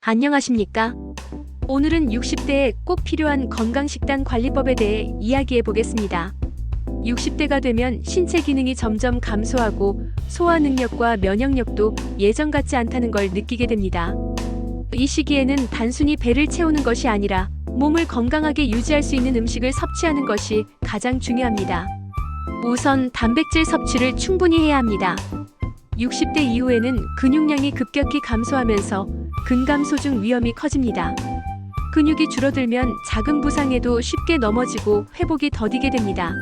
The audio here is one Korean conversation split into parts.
안녕하십니까? 오늘은 60대에 꼭 필요한 건강식단 관리법에 대해 이야기해 보겠습니다. 60대가 되면 신체 기능이 점점 감소하고 소화 능력과 면역력도 예전 같지 않다는 걸 느끼게 됩니다. 이 시기에는 단순히 배를 채우는 것이 아니라 몸을 건강하게 유지할 수 있는 음식을 섭취하는 것이 가장 중요합니다. 우선 단백질 섭취를 충분히 해야 합니다. 60대 이후에는 근육량이 급격히 감소하면서 근감소증 위험이 커집니다. 근육이 줄어들면 작은 부상에도 쉽게 넘어지고 회복이 더디게 됩니다.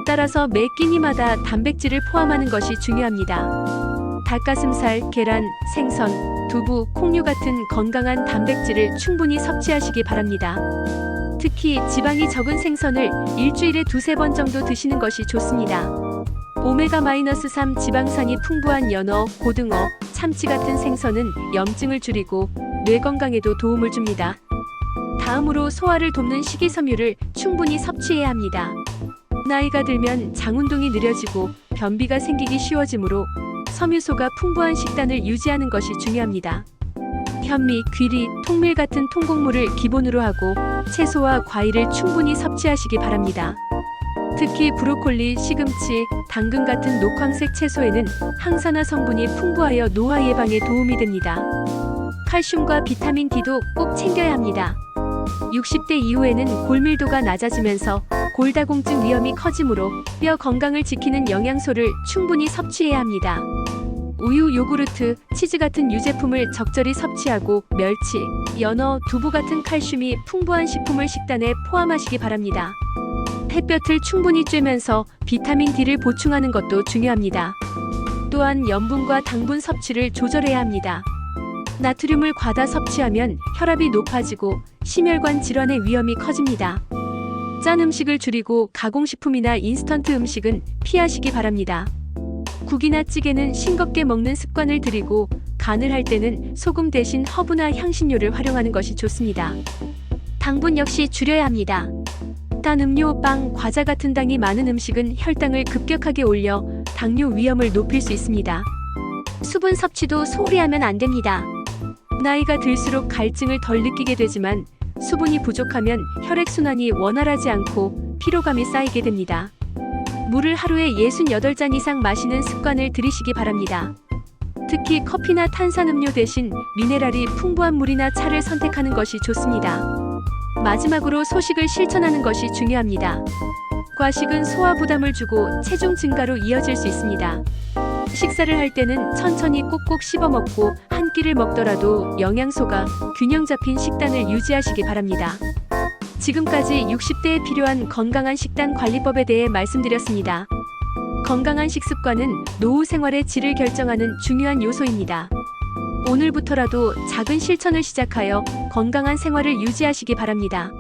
따라서 매 끼니마다 단백질을 포함하는 것이 중요합니다. 닭가슴살, 계란, 생선, 두부, 콩류 같은 건강한 단백질을 충분히 섭취하시기 바랍니다. 특히 지방이 적은 생선을 일주일에 2~3번 정도 드시는 것이 좋습니다. 오메가-3 지방산이 풍부한 연어, 고등어, 참치 같은 생선은 염증을 줄이고 뇌 건강에도 도움을 줍니다. 다음으로 소화를 돕는 식이섬유를 충분히 섭취해야 합니다. 나이가 들면 장운동이 느려지고 변비가 생기기 쉬워지므로 섬유소가 풍부한 식단을 유지하는 것이 중요합니다. 현미, 귀리, 통밀 같은 통곡물을 기본으로 하고 채소와 과일을 충분히 섭취하시기 바랍니다. 특히 브로콜리, 시금치, 당근 같은 녹황색 채소에는 항산화 성분이 풍부하여 노화 예방에 도움이 됩니다. 칼슘과 비타민 D도 꼭 챙겨야 합니다. 60대 이후에는 골밀도가 낮아지면서 골다공증 위험이 커지므로 뼈 건강을 지키는 영양소를 충분히 섭취해야 합니다. 우유, 요구르트, 치즈 같은 유제품을 적절히 섭취하고 멸치, 연어, 두부 같은 칼슘이 풍부한 식품을 식단에 포함하시기 바랍니다. 햇볕을 충분히 쬐면서 비타민 D를 보충하는 것도 중요합니다. 또한 염분과 당분 섭취를 조절해야 합니다. 나트륨을 과다 섭취하면 혈압이 높아지고 심혈관 질환의 위험이 커집니다. 짠 음식을 줄이고 가공식품이나 인스턴트 음식은 피하시기 바랍니다. 국이나 찌개는 싱겁게 먹는 습관을 들이고 간을 할 때는 소금 대신 허브나 향신료를 활용하는 것이 좋습니다. 당분 역시 줄여야 합니다. 단 음료, 빵, 과자 같은 당이 많은 음식은 혈당을 급격하게 올려 당뇨 위험을 높일 수 있습니다. 수분 섭취도 소홀히 하면 안 됩니다. 나이가 들수록 갈증을 덜 느끼게 되지만 수분이 부족하면 혈액순환이 원활하지 않고 피로감이 쌓이게 됩니다. 물을 하루에 68잔 이상 마시는 습관을 들이시기 바랍니다. 특히 커피나 탄산음료 대신 미네랄이 풍부한 물이나 차를 선택하는 것이 좋습니다. 마지막으로 소식을 실천하는 것이 중요합니다. 과식은 소화 부담을 주고 체중 증가로 이어질 수 있습니다. 식사를 할 때는 천천히 꼭꼭 씹어 먹고 한 끼를 먹더라도 영양소가 균형 잡힌 식단을 유지하시기 바랍니다. 지금까지 60대에 필요한 건강한 식단 관리법에 대해 말씀드렸습니다. 건강한 식습관은 노후 생활의 질을 결정하는 중요한 요소입니다. 오늘부터라도 작은 실천을 시작하여 건강한 생활을 유지하시기 바랍니다.